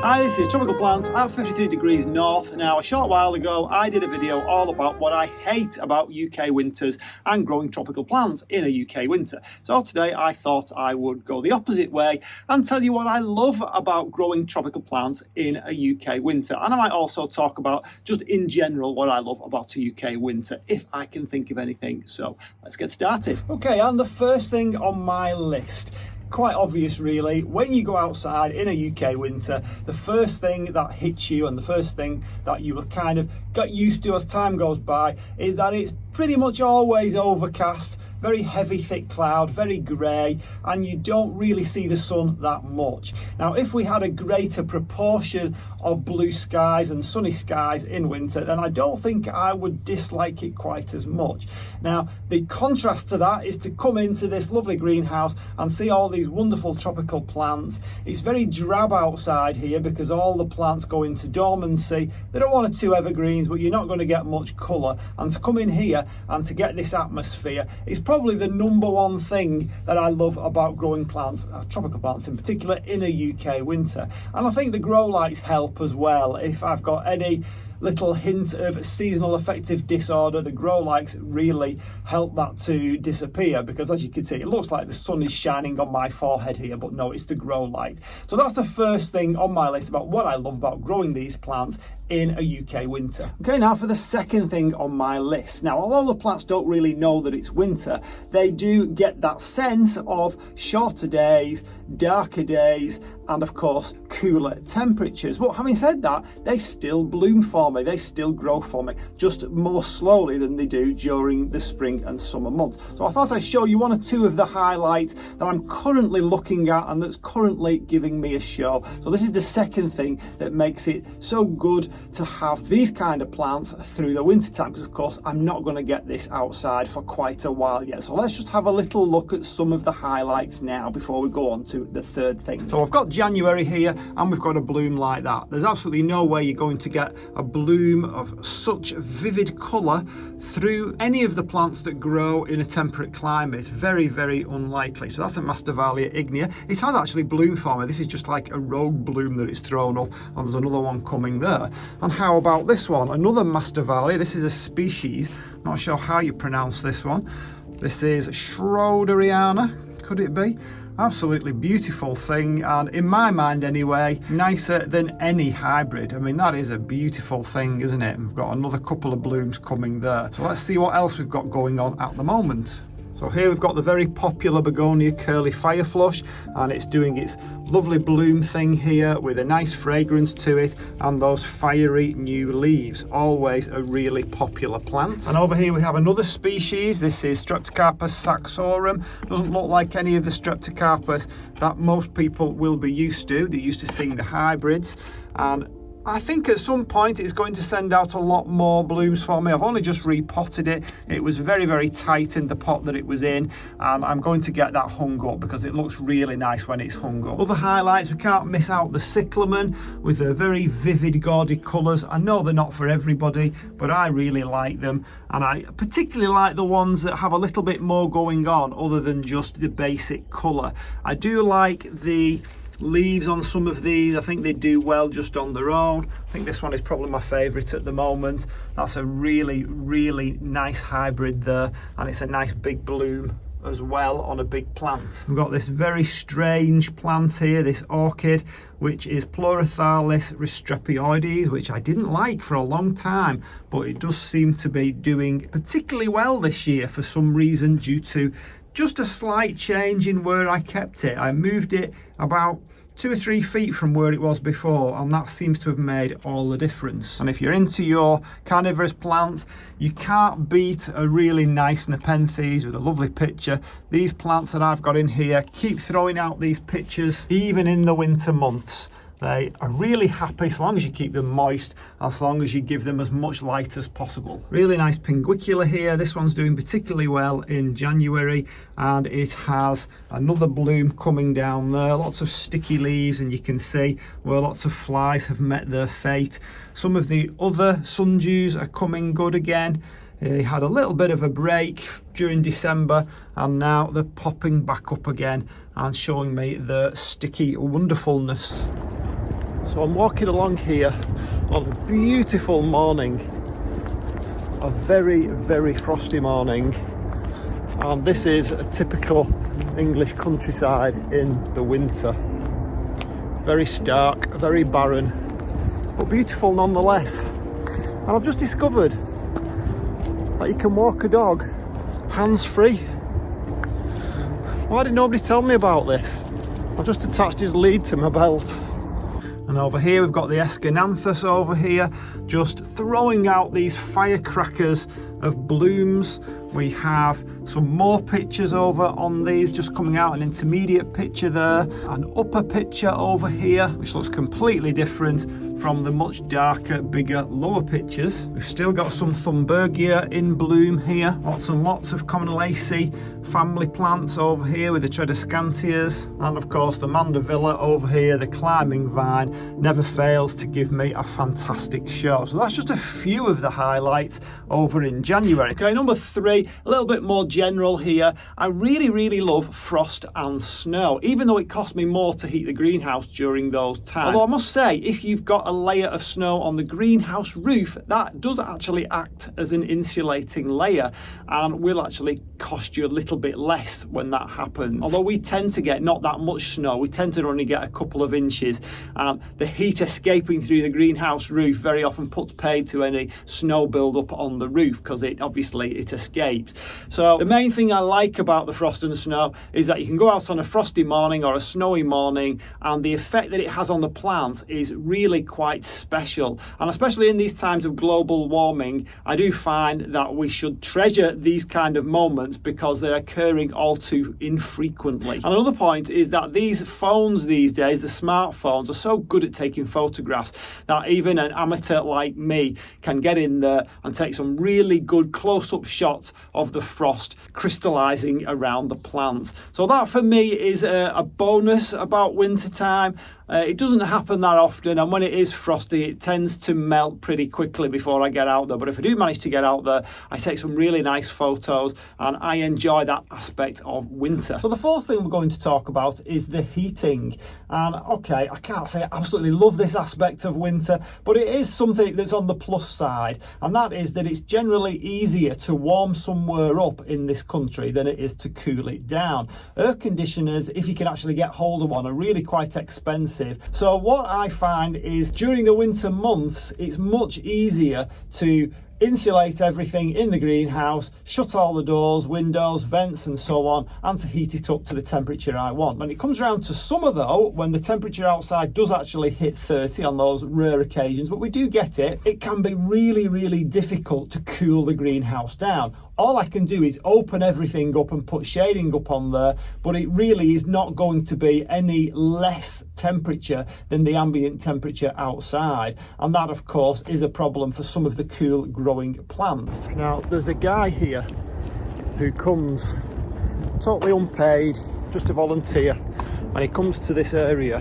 Hi, this is Tropical Plants at 53 degrees north. Now, a short while ago, I did a video all about what I hate about UK winters and growing tropical plants in a UK winter. So today I thought I would go the opposite way and tell you what I love about growing tropical plants in a UK winter. And I might also talk about just in general what I love about a UK winter, if I can think of anything. So let's get started. Okay, and the first thing on my list, quite obvious really, when you go outside in a UK winter, the first thing that hits you and the first thing that you will kind of get used to as time goes by is that it's pretty much always overcast, very heavy thick cloud, very grey, and you don't really see the sun that much. Now if we had a greater proportion of blue skies and sunny skies in winter, then I don't think I would dislike it quite as much. Now the contrast to that is to come into this lovely greenhouse and see all these wonderful tropical plants. It's very drab outside here because all the plants go into dormancy. There are one or two evergreens, but you're not going to get much colour, and to come in here and to get this atmosphere is probably the number one thing that I love about growing plants, tropical plants in particular, in a UK winter. And I think the grow lights help as well. If I've got any little hint of seasonal affective disorder, the grow lights really help that to disappear, because as you can see, it looks like the sun is shining on my forehead here, but no, it's the grow light. So that's the first thing on my list about what I love about growing these plants in a UK winter. Okay, now for the second thing on my list. Now, although the plants don't really know that it's winter, they do get that sense of shorter days, darker days, and of course cooler temperatures. But having said that, they still bloom for me, they still grow for me, just more slowly than they do during the spring and summer months. So I thought I'd show you one or two of the highlights that I'm currently looking at and that's currently giving me a show. So this is the second thing that makes it so good to have these kind of plants through the winter time, because of course I'm not going to get this outside for quite a while yet. So let's just have a little look at some of the highlights now before we go on to the third thing. So I've got January here and we've got a bloom like that. There's absolutely no way you're going to get a bloom of such vivid colour through any of the plants that grow in a temperate climate. Very, very unlikely. So that's a Masdevallia ignea. It has actually bloomed for me. This is just like a rogue bloom that it's thrown up, and there's another one coming there. And how about this one? Another Masdevallia. This is a species. Not sure how you pronounce this one. This is Schroederiana. Could it be? Absolutely beautiful thing, and in my mind anyway, nicer than any hybrid. I mean, that is a beautiful thing, isn't it? We've got another couple of blooms coming there. So let's see what else we've got going on at the moment. So here we've got the very popular Begonia curly fireflush, and it's doing its lovely bloom thing here with a nice fragrance to it and those fiery new leaves. Always a really popular plant. And over here we have another species. This is Streptocarpus saxorum. Doesn't look like any of the Streptocarpus that most people will be used to. They're used to seeing the hybrids, and I think at some point it's going to send out a lot more blooms for me. I've only just repotted it. It was very, very tight in the pot that it was in, and I'm going to get that hung up because it looks really nice when it's hung up. Other highlights, we can't miss out the Cyclamen with their very vivid, gaudy colours. I know they're not for everybody, but I really like them, and I particularly like the ones that have a little bit more going on other than just the basic colour. I do like the leaves on some of these. I think they do well just on their own. I think this one is probably my favourite at the moment. That's a really, really nice hybrid there, and it's a nice big bloom as well on a big plant. We've got this very strange plant here, this orchid, which is Pleurothallis restrepioides, which I didn't like for a long time, but it does seem to be doing particularly well this year for some reason, due to just a slight change in where I kept it. I moved it about 2 or 3 feet from where it was before, and that seems to have made all the difference. And if you're into your carnivorous plants, you can't beat a really nice Nepenthes with a lovely picture. These plants that I've got in here keep throwing out these pictures even in the winter months. They are really happy so long as you keep them moist, as long as you give them as much light as possible. Really nice Pinguicula here. This one's doing particularly well in January, and it has another bloom coming down there. Lots of sticky leaves, and you can see where lots of flies have met their fate. Some of the other sundews are coming good again. They had a little bit of a break during December, and now they're popping back up again and showing me the sticky wonderfulness. So I'm walking along here on a beautiful morning, a very, very frosty morning, and this is a typical English countryside in the winter. Very stark, very barren, but beautiful nonetheless. And I've just discovered that you can walk a dog hands-free. Why did nobody tell me about this? I've just attached his lead to my belt. And over here we've got the Aeschynanthus over here, just throwing out these firecrackers of blooms. We have some more pictures over on these, just coming out, an intermediate picture there, an upper picture over here, which looks completely different from the much darker, bigger, lower pictures. We've still got some Thunbergia in bloom here, lots and lots of Commonalaceae family plants over here with the Tradescantias, and of course the Mandevilla over here, the climbing vine, never fails to give me a fantastic show. So that's just a few of the highlights over in January. Okay, number 3, a little bit more general here. I really love frost and snow, even though it cost me more to heat the greenhouse during those times. Although I must say, if you've got a layer of snow on the greenhouse roof, that does actually act as an insulating layer and will actually cost you a little bit less when that happens. Although we tend to get not that much snow, we tend to only get a couple of inches. The heat escaping through the greenhouse roof very often puts paid to any snow build up on the roof, because it escapes. So the main thing I like about the frost and snow is that you can go out on a frosty morning or a snowy morning, and the effect that it has on the plants is really quite special. And especially in these times of global warming, I do find that we should treasure these kind of moments because they're occurring all too infrequently. And another point is that these phones these days, the smartphones, are so good at taking photographs that even an amateur like me can get in there and take some really good close-up shots of the frost crystallizing around the plants. So that for me is a bonus about winter time. It doesn't happen that often, and when it is frosty it tends to melt pretty quickly before I get out there. But if I do manage to get out there, I take some really nice photos and I enjoy that aspect of winter. So the 4th thing we're going to talk about is the heating. And okay, I can't say I absolutely love this aspect of winter, but it is something that's on the plus side, and that is that it's generally easier to warm somewhere up in this country than it is to cool it down. Air conditioners, if you can actually get hold of one, are really quite expensive. So what I find is during the winter months, it's much easier to insulate everything in the greenhouse, shut all the doors, windows, vents and so on, and to heat it up to the temperature I want. When it comes around to summer though, when the temperature outside does actually hit 30 on those rare occasions, but we do get it, it can be really difficult to cool the greenhouse down. All I can do is open everything up and put shading up on there, but it really is not going to be any less temperature than the ambient temperature outside. And that, of course, is a problem for some of the cool growing plants. Now, there's a guy here who comes totally unpaid, just a volunteer, and he comes to this area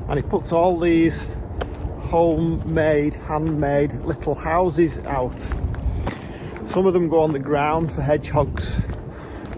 and he puts all these homemade, handmade little houses out. Some of them go on the ground for hedgehogs,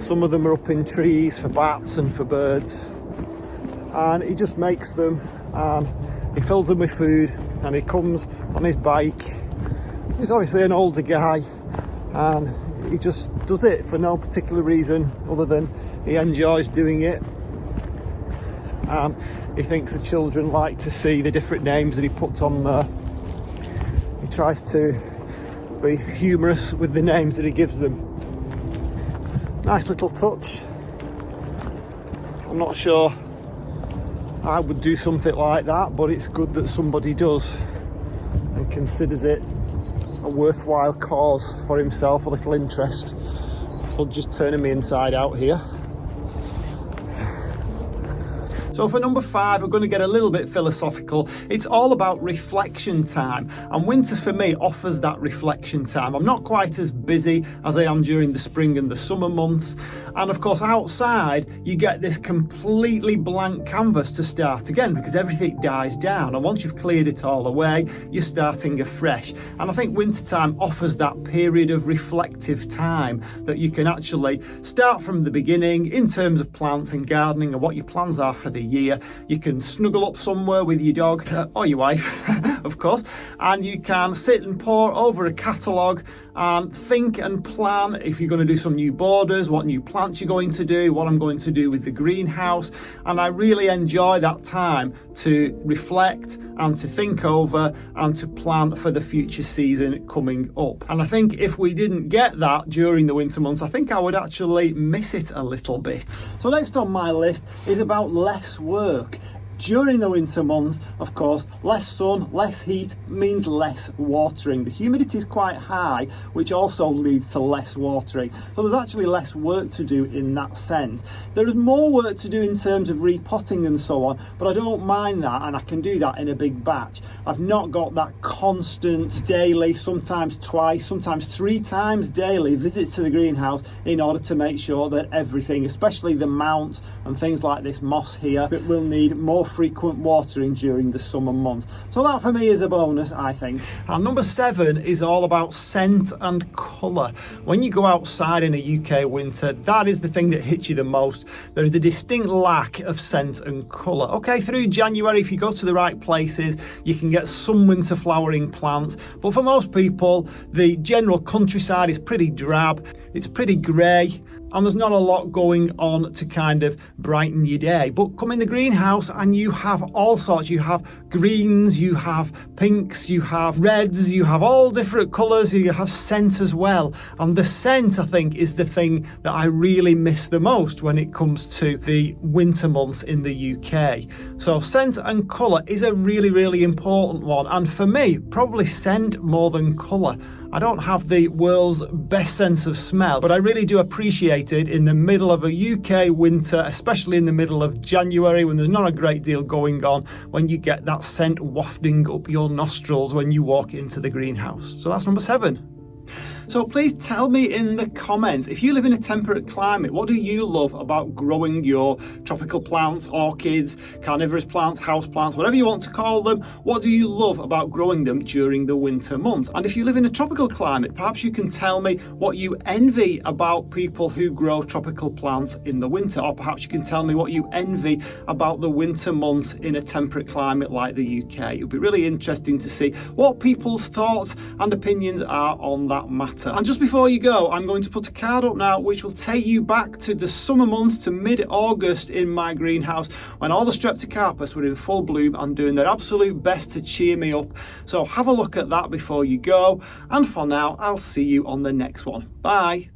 some of them are up in trees for bats and for birds, and he just makes them and he fills them with food, and he comes on his bike. He's obviously an older guy and he just does it for no particular reason other than he enjoys doing it, and he thinks the children like to see the different names that he puts on there. He tries to be humorous with the names that he gives them. Nice little touch. I'm not sure I would do something like that, but it's good that somebody does and considers it a worthwhile cause for himself, a little interest. I'm just turning me inside out here. So for number 5, we're going to get a little bit philosophical. It's all about reflection time, and winter for me offers that reflection time. I'm not quite as busy as I am during the spring and the summer months, and of course outside you get this completely blank canvas to start again because everything dies down, and once you've cleared it all away you're starting afresh. And I think wintertime offers that period of reflective time that you can actually start from the beginning in terms of plants and gardening and what your plans are for the year. You can snuggle up somewhere with your dog or your wife, of course, and you can sit and pore over a catalogue and think and plan if you're going to do some new borders, what new plants you're going to do, what I'm going to do with the greenhouse. And I really enjoy that time to reflect and to think over and to plan for the future season coming up. And I think if we didn't get that during the winter months, I think I would actually miss it a little bit. So next on my list is about less work. During the winter months, of course, less sun, less heat means less watering. The humidity is quite high, which also leads to less watering. So there's actually less work to do in that sense. There is more work to do in terms of repotting and so on, but I don't mind that, and I can do that in a big batch. I've not got that constant daily, sometimes twice, sometimes 3 times daily visits to the greenhouse in order to make sure that everything, especially the mounts and things like this moss here, that will need more frequent watering during the summer months. So that for me is a bonus, I think. And number 7 is all about scent and colour. When you go outside in a UK winter, that is the thing that hits you the most. There is a distinct lack of scent and colour. Okay, through January, if you go to the right places, you can get some winter flowering plants, but for most people, the general countryside is pretty drab, it's pretty grey, and there's not a lot going on to kind of brighten your day. But come in the greenhouse and you have all sorts. You have greens, you have pinks, you have reds, you have all different colours, you have scent as well. And the scent, I think, is the thing that I really miss the most when it comes to the winter months in the UK. So scent and colour is a really, really important one. And for me, probably scent more than colour. I don't have the world's best sense of smell, but I really do appreciate it in the middle of a UK winter, especially in the middle of January when there's not a great deal going on, when you get that scent wafting up your nostrils when you walk into the greenhouse. So that's number 7. So please tell me in the comments, if you live in a temperate climate, what do you love about growing your tropical plants, orchids, carnivorous plants, house plants, whatever you want to call them? What do you love about growing them during the winter months? And if you live in a tropical climate, perhaps you can tell me what you envy about people who grow tropical plants in the winter, or perhaps you can tell me what you envy about the winter months in a temperate climate like the UK. It would be really interesting to see what people's thoughts and opinions are on that matter. And just before you go, I'm going to put a card up now which will take you back to the summer months, to mid-August in my greenhouse, when all the Streptocarpus were in full bloom and doing their absolute best to cheer me up. So have a look at that before you go, and for now I'll see you on the next one. Bye.